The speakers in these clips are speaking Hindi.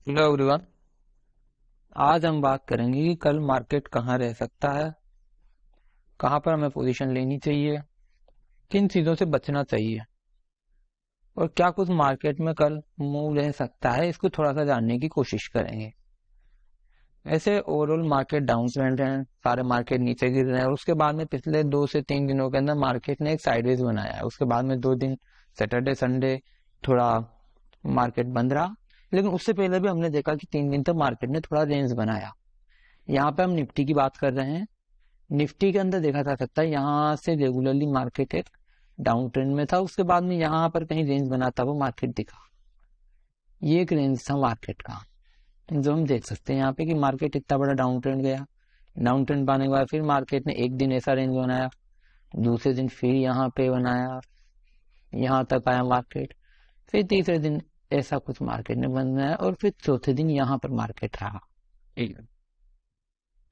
Hello everyone. आज हम बात करेंगे कि कल मार्केट कहाँ रह सकता है, कहाँ पर हमें पोजीशन लेनी चाहिए, किन चीज़ों से बचना चाहिए और क्या कुछ मार्केट में कल मूव रह सकता है, इसको थोड़ा सा जानने की कोशिश करेंगे। ऐसे ओवरऑल मार्केट डाउन ट्रेंड है, सारे मार्केट नीचे गिर रहे हैं और उसके बाद में पिछले 2 से 3 दिनों के अंदर मार्केट ने एक साइडवेज बनाया है। उसके बाद में 2 दिन सैटरडे संडे थोड़ा मार्केट बंद रहा, लेकिन उससे पहले भी हमने देखा कि 3 दिन तक मार्केट ने थोड़ा रेंज बनाया। यहाँ पे हम निफ्टी की बात कर रहे हैं। निफ्टी के अंदर देखा जा सकता है यहाँ से रेगुलरली मार्केट एक डाउन ट्रेंड में था, उसके बाद में यहाँ पर कहीं रेंज बनाता हुआ मार्केट दिखा। ये एक रेंज था मार्केट का, जो हम देख सकते हैं यहाँ पे कि मार्केट इतना बड़ा डाउन ट्रेंड गया। डाउन ट्रेंड पाने के बाद फिर मार्केट ने एक दिन ऐसा रेंज बनाया, दूसरे दिन फिर यहाँ पे बनाया, यहाँ तक आया मार्केट, फिर तीसरे दिन ऐसा कुछ मार्केट ने बनाया और फिर चौथे दिन यहाँ पर मार्केट रहा।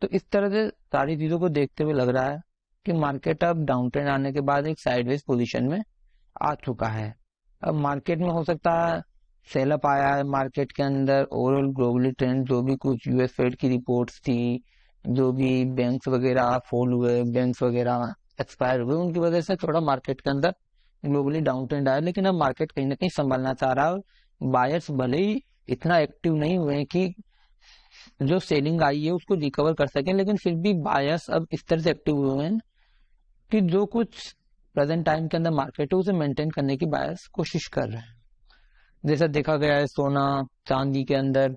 तो इस तरह से सारी चीजों को देखते हुए लग रहा है कि मार्केट अब डाउन ट्रेंड आने के बाद एक साइडवेज पोजीशन में आ चुका है। अब मार्केट में हो सकता है सेल अप आया है मार्केट के अंदर। ओवरऑल ग्लोबली ट्रेंड जो भी कुछ यूएस फेड की रिपोर्ट्स थी, जो भी बैंक्स वगैरह फॉल हुए, बैंक्स वगैरह एक्सपायर हुए, उनकी वजह से थोड़ा मार्केट के अंदर ग्लोबली डाउन ट्रेंड आया। लेकिन अब मार्केट कहीं ना कहीं संभलना चाह रहा है और बायर्स भले ही इतना एक्टिव नहीं हुए कि जो सेलिंग आई है उसको रिकवर कर सकें, लेकिन फिर भी बायर्स अब इस तरह से एक्टिव हुए हैं कि जो कुछ प्रेजेंट टाइम के अंदर मार्केट है उसे मेंटेन करने की बायर्स कोशिश कर रहे हैं। जैसा देखा गया है सोना चांदी के अंदर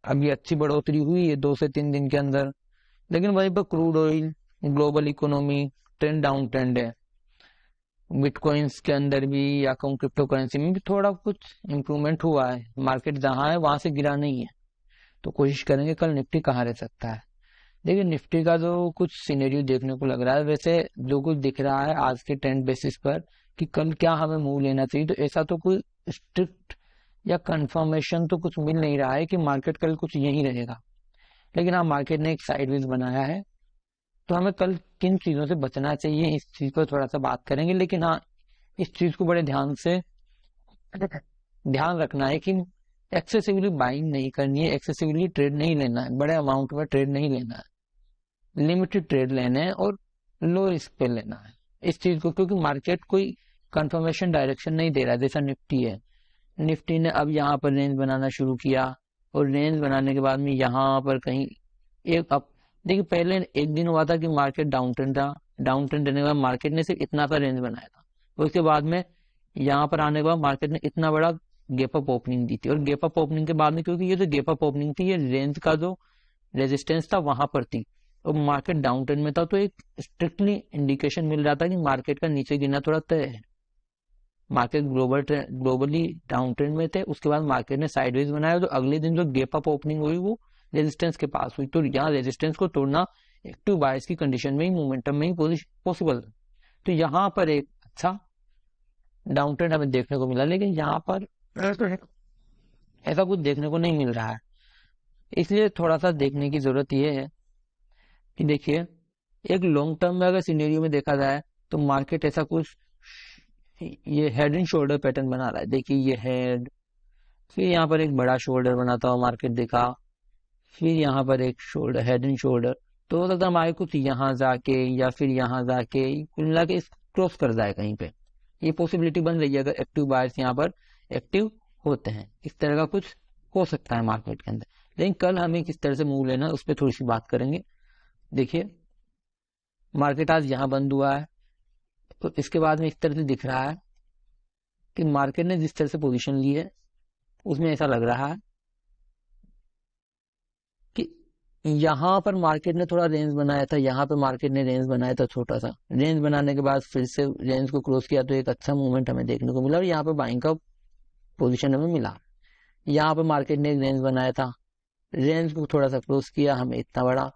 अभी अच्छी बढ़ोतरी हुई है 2 से 3 दिन के अंदर, लेकिन वहीं पर crude oil, global economy trend down trend है। बिटकॉइंस के अंदर भी या कहूँ क्रिप्टो करेंसी में भी थोड़ा कुछ इंप्रूवमेंट हुआ है, मार्केट जहां है वहां से गिरा नहीं है। तो कोशिश करेंगे कल निफ्टी कहाँ रह सकता है। देखिए निफ्टी का जो कुछ सिनेरियो देखने को लग रहा है, वैसे जो कुछ दिख रहा है आज के ट्रेंड बेसिस पर कि कल क्या हमें मूव लेना चाहिए, तो ऐसा तो कोई स्ट्रिक्ट या कंफर्मेशन तो कुछ मिल नहीं रहा है कि मार्केट कल कुछ यही रहेगा। लेकिन हाँ, मार्केट ने एक साइडवेज बनाया है, तो हमें कल किन चीजों से बचना चाहिए इस चीज पर थोड़ा सा बात करेंगे। लेकिन हाँ, इस चीज को बड़े ध्यान से ध्यान रखना है कि एक्सेसिवली बाइंग नहीं करनी है, एक्सेसिवली ट्रेड नहीं लेना है, बड़े अमाउंट में ट्रेड नहीं लेना है, लिमिटेड ट्रेड लेने हैं और लो रिस्क पे लेना है इस चीज को, क्योंकि मार्केट कोई कंफर्मेशन डायरेक्शन नहीं दे रहा है। जैसा निफ्टी है, निफ्टी ने अब यहाँ पर रेंज बनाना शुरू किया और रेंज बनाने के बाद में यहाँ पर कहीं एक अब देखिए पहले एक दिन हुआ था कि मार्केट डाउन ट्रेंड था, डाउन ट्रेंड रहने के बाद मार्केट ने सिर्फ इतना सा रेंज बनाया था। उसके बाद में यहाँ पर आने के बाद मार्केट ने इतना बड़ा गैप अप ओपनिंग दी थी और गैप अप ओपनिंग के बाद में, क्योंकि ये जो गैप अप ओपनिंग थी ये रेंज का जो रेजिस्टेंस था वहां पर थी और मार्केट डाउन ट्रेंड में था, तो एक स्ट्रिक्टली इंडिकेशन मिल रहा था कि मार्केट का नीचे गिरना थोड़ा तय है। मार्केट ग्लोबली डाउन ट्रेंड में थे, उसके बाद मार्केट ने साइडवेज बनाया, तो अगले दिन जो गैप अप ओपनिंग हुई वो रेजिस्टेंस के पास हुई, तो यहाँ रेजिस्टेंस को तोड़ना एक्टिव बायर्स की कंडीशन में ही, मोमेंटम में ही पॉसिबल। तो यहाँ पर एक अच्छा डाउन ट्रेंड हमें देखने को मिला, लेकिन यहाँ पर ऐसा कुछ देखने को नहीं मिल रहा है। इसलिए थोड़ा सा देखने की जरूरत यह है कि देखिए एक लॉन्ग टर्म में अगर सिनेरियो में देखा जाए तो मार्केट ऐसा कुछ ये हेड एंड शोल्डर पैटर्न बना रहा है। देखिए ये हेड, फिर यहाँ पर एक बड़ा शोल्डर बनाता हुआ मार्केट दिखा, फिर यहाँ पर एक शोल्डर, हेड एंड शोल्डर। तो हो सकता है हमारे कुछ यहाँ जाके या फिर यहाँ जाके कुल मिला के क्रॉस कर जाए कहीं पे, ये पॉसिबिलिटी बन रही है अगर एक्टिव बायर्स यहाँ पर एक्टिव होते हैं। इस तरह का कुछ हो सकता है मार्केट के अंदर, लेकिन कल हमें किस तरह से मूव लेना है उस पर थोड़ी सी बात करेंगे। देखिए मार्केट आज यहाँ बंद हुआ है, तो इसके बाद में इस तरह से दिख रहा है कि मार्केट ने जिस तरह से पोजीशन ली है उसमें ऐसा लग रहा है कि यहाँ पर मार्केट ने थोड़ा रेंज बनाया था, यहाँ पर मार्केट ने रेंज बनाया था, छोटा सा रेंज बनाने के बाद फिर से रेंज को क्रॉस किया, तो एक अच्छा मूवमेंट हमें देखने को मिला और यहाँ पर बाइंग का पोजीशन हमें मिला। यहाँ पर मार्केट ने एक रेंज बनाया था, रेंज को थोड़ा सा क्रॉस किया, हमें इतना बड़ा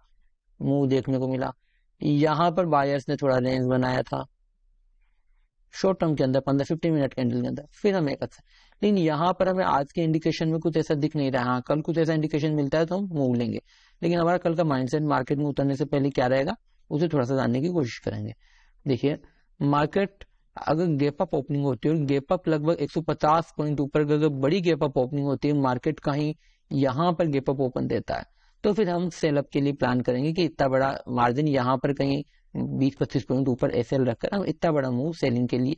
मूव देखने को मिला। यहाँ पर बायर्स ने थोड़ा रेंज बनाया था शॉर्ट टर्म के अंदर 15-15 मिनट कैंडल के अंदर, फिर हमें एक अच्छा, लेकिन यहाँ पर हमें आज के इंडिकेशन में कुछ ऐसा दिख नहीं रहा। हाँ, कल कुछ ऐसा इंडिकेशन मिलता है तो हम मूव लेंगे, लेकिन हमारा कल का माइंडसेट मार्केट में उतरने से पहले क्या रहेगा उसे थोड़ा सा जानने की कोशिश करेंगे। देखिए मार्केट अगर गैप अप ओपनिंग होती है और गैप अप लगभग 150 पॉइंट ऊपर, अगर बड़ी गैप अप ओपनिंग होती है, मार्केट कहीं यहाँ पर गैप अप ओपन देता है, तो फिर हम सेल अप के लिए प्लान करेंगे कि इतना बड़ा मार्जिन यहाँ पर कहीं 20-25 पॉइंट ऊपर एसएल रखकर हम इतना बड़ा मूव सेलिंग के लिए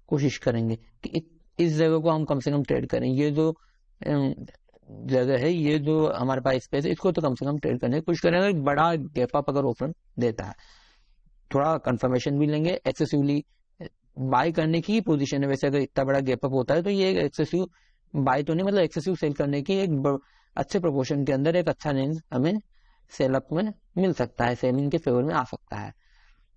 कोशिश करेंगे कि इस जगह को हम कम से कम ट्रेड करें। ये जो जगह है, ये जो हमारे पास स्पेस है, इसको तो कम से कम ट्रेड करने की कोशिश करेंगे। बड़ा गैप अप अगर ओपन देता है, थोड़ा कंफर्मेशन भी लेंगे। एक्सेसिवली बाय करने की पोजीशन है, वैसे अगर इतना बड़ा गैप अप होता है तो ये एक्सेसिव बाय तो नहीं, मतलब एक्सेसिव सेल करने की एक अच्छे प्रोपोर्शन के अंदर एक अच्छा रेंज हमें सेल अप में मिल सकता है, सेलिंग के फेवर में आ सकता है।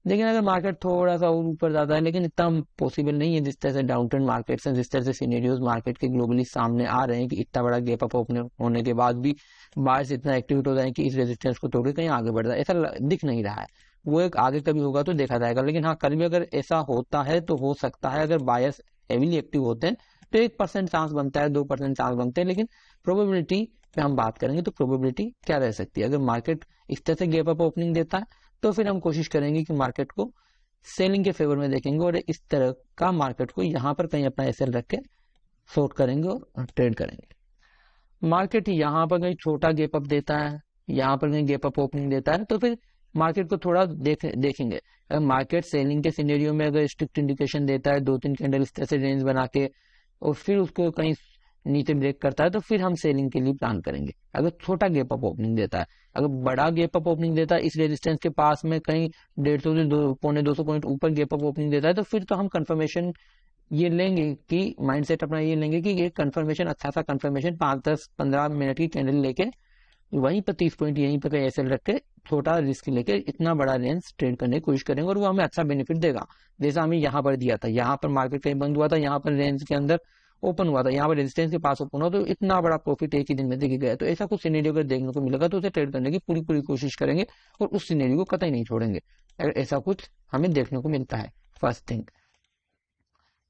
लेकिन अगर मार्केट थोड़ा सा और ऊपर जाता है, लेकिन इतना पॉसिबल नहीं है, जिस तरह से डाउन ट्रेंड मार्केट से, जिस तरह से सिनेरियोज मार्केट के ग्लोबली सामने आ रहे हैं कि इतना बड़ा गैप अप होने के बाद भी बायर्स इतना एक्टिवेट हो जाए कि इस रेजिस्टेंस को तोड़ के कहीं आगे बढ़ जाए, ऐसा दिख नहीं रहा है। वो एक आगे कभी होगा तो देखा जाएगा, लेकिन हाँ कल भी अगर ऐसा होता है तो हो सकता है, अगर बायर्स हेवीली एक्टिव होते हैं तो 1% चांस बनता है, 2% चांस बनते हैं। लेकिन प्रोबेबिलिटी पे हम बात करेंगे तो प्रोबेबिलिटी क्या रह सकती है, अगर मार्केट इस तरह से गैप अप ओपनिंग देता है तो फिर हम कोशिश करेंगे कि मार्केट को सेलिंग के फेवर में देखेंगे और इस तरह का मार्केट को यहाँ पर कहीं अपना एसएल रख के शॉर्ट करेंगे और ट्रेड करेंगे। मार्केट यहाँ पर कहीं छोटा गैप अप देता है, यहाँ पर कहीं गैप अप ओपनिंग देता है, तो फिर मार्केट को थोड़ा देखेंगे। अगर मार्केट सेलिंग के सिनेरियो में अगर स्ट्रिक्ट इंडिकेशन देता है 2-3 कैंडल इस तरह से रेंज बना के और फिर उसको कहीं नीचे ब्रेक करता है, तो फिर हम सेलिंग के लिए प्लान करेंगे। अगर छोटा गैप अप ओपनिंग देता है, अगर बड़ा गैप अप ओपनिंग देता है, इस रेजिस्टेंस के पास में कहीं 150 से 200 पॉइंट ऊपर गैप अप ओपनिंग देता है, तो फिर तो हम कंफर्मेशन ये लेंगे कि माइंडसेट अपना ये लेंगे कि ये कंफर्मेशन, अच्छा सा कंफर्मेशन 5-10-15 मिनट की कैंडल लेके वहीं पर 30 पॉइंट यहीं पर एसएल रख के छोटा रिस्क लेके इतना बड़ा रेंज ट्रेड करने की कोशिश करेंगे और वो हमें अच्छा बेनिफिट देगा। जैसा हमें यहाँ पर दिया था, यहाँ पर मार्केट कहीं बंद हुआ था, यहाँ पर रेंज के अंदर ओपन हुआ था, यहाँ पर रेजिस्टेंस के पास ओपन हुआ, तो इतना बड़ा प्रॉफिट एक ही दिन में देखा गया। तो ऐसा कुछ सिनेरियो अगर देखने को मिलेगा तो उसे ट्रेड करने की पूरी पूरी कोशिश करेंगे और उस सिनेरियो को कतई नहीं छोड़ेंगे अगर ऐसा कुछ हमें देखने को मिलता है। First thing.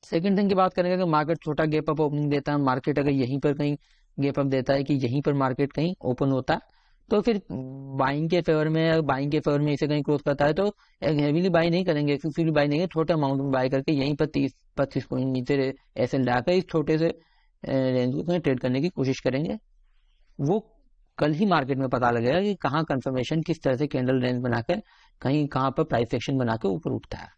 सेकंड थिंग की बात करेंगे, अगर मार्केट छोटा गैप अप ओपनिंग देता है, मार्केट अगर यहीं पर कहीं गैप अप देता है कि यहीं पर मार्केट कहीं ओपन होता है, तो फिर बाइंग के फेवर में इसे कहीं क्रॉस करता है तो हेवीली बाई नहीं करेंगे, एक्सेसिवली बाई नहीं, छोटे अमाउंट में बाई करके यहीं पर 30-25 पॉइंट नीचे ऐसे लाकर इस छोटे से रेंज को कहीं ट्रेड करने की कोशिश करेंगे। वो कल ही मार्केट में पता लगेगा कि कहाँ कंफर्मेशन किस तरह से कैंडल रेंज बनाकर कहीं कहाँ पर प्राइस एक्शन बना के ऊपर उठता है।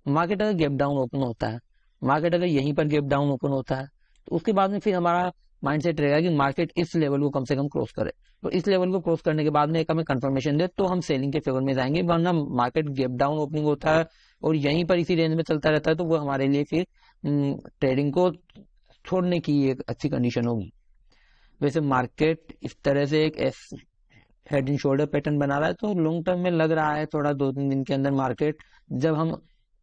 मार्केट अगर गैप डाउन ओपन होता है, मार्केट अगर यहीं पर गैप डाउन ओपन होता है, तो उसके बाद में फिर हमारा माइंडसेट रहेगा कि मार्केट इस लेवल को कम से कम क्रॉस करे, तो इस लेवल को क्रॉस करने के बाद में एक हमें कंफर्मेशन दे तो हम सेलिंग के फेवर में जाएंगे। वरना मार्केट गैप डाउन ओपनिंग होता है और यहीं पर इसी रेंज में चलता रहता है, तो वो हमारे लिए फिर ट्रेडिंग को छोड़ने की एक अच्छी कंडीशन होगी। वैसे मार्केट इस तरह से एक हेड एंड शोल्डर पैटर्न बना रहा है, तो लॉन्ग टर्म में लग रहा है थोड़ा 2-3 दिन के अंदर मार्केट जब हम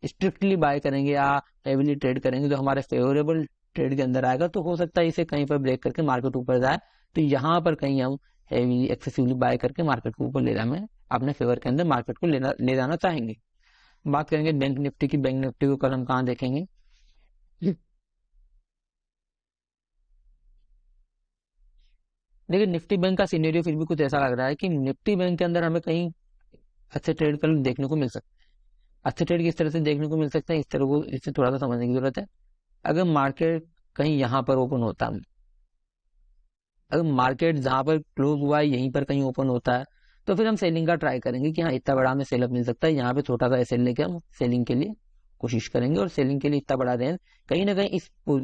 स्ट्रिक्टली बाय करेंगे या हेवीली ट्रेड करेंगे तो हमारे फेवरेबल ट्रेड के अंदर आएगा, तो हो सकता है इसे कहीं पर ब्रेक करके मार्केट ऊपर जाए, तो यहाँ पर कहीं हम हेवी एक्सेसिवली बाय करके मार्केट को ऊपर ले जाना, अपने फेवर के अंदर मार्केट को ले जाना चाहेंगे। बात करेंगे बैंक निफ्टी की। बैंक निफ्टी को कल हम कहाँ देखेंगे, लेकिन निफ्टी बैंक का सिनेरियो फिर भी कुछ ऐसा लग रहा है कि निफ्टी बैंक के अंदर हमें कहीं अच्छे ट्रेड कल देखने को मिल सकते हैं। अच्छे ट्रेड किस तरह से देखने को मिल सकते हैं, इस तरह को इससे थोड़ा सा समझने की जरूरत है। अगर मार्केट कहीं यहाँ पर ओपन होता है, अगर मार्केट जहां पर क्लोज हुआ है यहीं पर कहीं ओपन होता है, तो फिर हम सेलिंग का ट्राई करेंगे कि हाँ इतना बड़ा हमें सेलअप मिल सकता है, यहाँ पे छोटा सा एसएल लेके हम सेलिंग के लिए कोशिश करेंगे और सेलिंग के लिए इतना बड़ा रेंज कहीं ना कहीं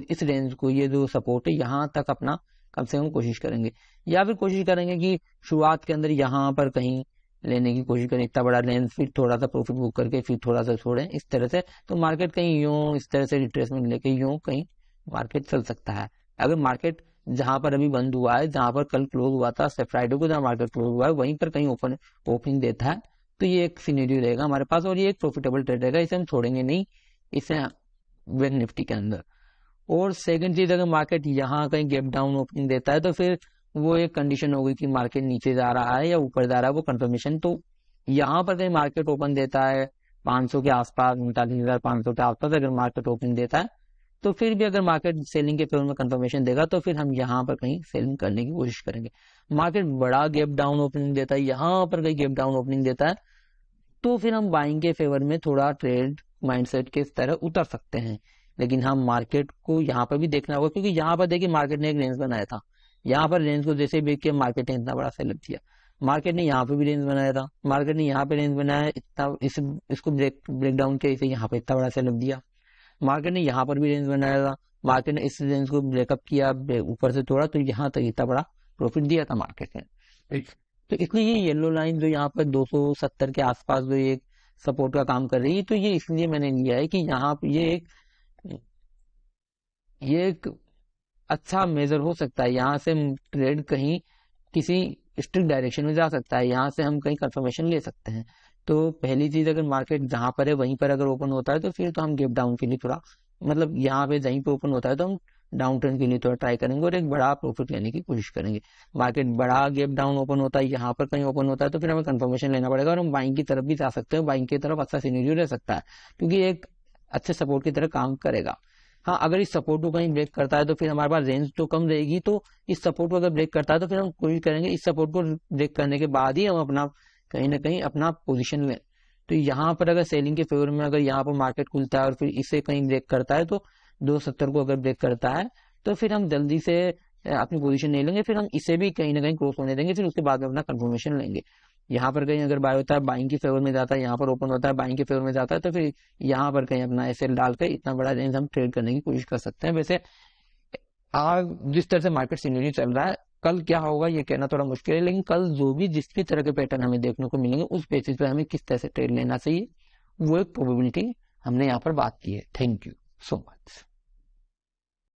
इस रेंज को, ये जो सपोर्ट है यहाँ तक अपना कम से कम कोशिश करेंगे, या फिर कोशिश करेंगे कि शुरुआत के अंदर यहाँ पर कहीं लेने की कोशिश करें इतना बड़ा रेंज, फिर थोड़ा सा प्रॉफिट बुक करके फिर थोड़ा सा छोड़ें, इस तरह से तो मार्केट कहीं यूं इस तरह से रिट्रेसमेंट लेके यूं कहीं मार्केट चल सकता है। अगर मार्केट जहां पर अभी बंद हुआ है, जहां पर कल क्लोज हुआ था फ्राइडे को, जहां मार्केट क्लोज हुआ है वहीं पर कहीं ओपनिंग देता है, तो ये एक सिनेरियो रहेगा हमारे पास और ये एक प्रॉफिटेबल ट्रेड रहेगा, इसे हम छोड़ेंगे नहीं इसे बैंक निफ्टी के अंदर। और सेकंड चीज, अगर मार्केट यहाँ कहीं गैप डाउन ओपनिंग देता है तो फिर वो एक कंडीशन होगी कि मार्केट नीचे जा रहा है या ऊपर जा रहा है, वो कंफर्मेशन। तो यहाँ पर कहीं मार्केट ओपन देता है 500 के आसपास, 39,500 के आसपास अगर मार्केट ओपनिंग देता है, तो फिर भी अगर मार्केट सेलिंग के फेवर में कंफर्मेशन देगा तो फिर हम यहाँ पर कहीं सेलिंग करने की कोशिश करेंगे। मार्केट बड़ा गैप डाउन ओपनिंग देता है, यहाँ पर कहीं गैप डाउन ओपनिंग देता है, तो फिर हम बाइंग के फेवर में थोड़ा ट्रेड माइंडसेट के तरह उतर सकते हैं। लेकिन हम मार्केट को यहाँ पर भी देखना होगा, क्योंकि यहाँ पर देखिए मार्केट ने एक रेंज बनाया था, यहाँ पर रेंज को जैसे ब्रेक किया मार्केट ने इतना बड़ा सेलअप दिया। मार्केट ने यहाँ पे भी रेंज बनाया था, मार्केट ने यहाँ पे रेंज बनाया इतना, इसको ब्रेक डाउन किया, इसे यहाँ पे इतना बड़ा सेलअप दिया। मार्केट ने यहाँ पर भी रेंज बनाया था, मार्केट ने इस रेंज को ब्रेकअप किया, ऊपर से तोड़ा, तो यहाँ तक इतना बड़ा प्रॉफिट दिया था मार्केट ने। तो इसलिए ये येलो लाइन जो यहाँ पर 270 के आसपास जो ये सपोर्ट का काम कर रही है, तो ये इसलिए मैंने लिया है कि यहाँ पे ये एक अच्छा मेजर हो सकता है। यहाँ से ट्रेड कहीं किसी स्ट्रिक्ट डायरेक्शन में जा सकता है, यहाँ से हम कहीं कंफर्मेशन ले सकते हैं। तो पहली चीज, अगर मार्केट जहां पर है वहीं पर अगर ओपन होता है तो फिर तो हम गैप डाउन के लिए थोड़ा, मतलब यहाँ पे जहीं पे ओपन होता है तो हम डाउन ट्रेंड के लिए थोड़ा ट्राई करेंगे और एक बड़ा प्रॉफिट लेने की कोशिश करेंगे। मार्केट बड़ा गैप डाउन ओपन होता है, यहाँ पर कहीं ओपन होता है तो फिर हमें कंफर्मेशन लेना पड़ेगा और हम बाइंग की तरफ भी जा सकते हैं। बाइंग की तरफ अच्छा सिनेरियो रह सकता है, क्योंकि एक अच्छे सपोर्ट की तरह काम करेगा। हाँ, अगर इस सपोर्ट को कहीं ब्रेक करता है तो फिर हमारे पास रेंज तो कम रहेगी, तो इस सपोर्ट को अगर ब्रेक करता है तो फिर हम कोशिश करेंगे इस सपोर्ट को ब्रेक करने के बाद ही हम अपना कहीं ना कहीं अपना पोजीशन लें। तो यहाँ पर अगर सेलिंग के फेवर में अगर यहाँ पर मार्केट खुलता है और फिर इसे कहीं ब्रेक करता है, तो 270 को अगर ब्रेक करता है तो फिर हम जल्दी से अपनी पोजीशन नहीं लेंगे, फिर हम इसे भी कहीं ना कहीं क्रॉस होने देंगे, फिर उसके बाद में अपना कंफर्मेशन लेंगे। यहाँ पर कहीं अगर बाय होता है बाइंग की फेवर में जाता है, यहाँ पर ओपन होता है बाइंग के फेवर में जाता है, तो फिर यहाँ पर कहीं अपना एसएल डालकर इतना बड़ा रेंज हम ट्रेड करने की कोशिश कर सकते हैं। वैसे आज जिस तरह से मार्केट सिनेरियो चल रहा है, कल क्या होगा ये कहना थोड़ा मुश्किल है, लेकिन कल जो भी जिस भी तरह के पैटर्न हमें देखने को मिलेंगे उस बेसिस पे हमें किस तरह से ट्रेड लेना चाहिए, वो एक प्रोबेबिलिटी हमने यहाँ पर बात की है। Thank you so much.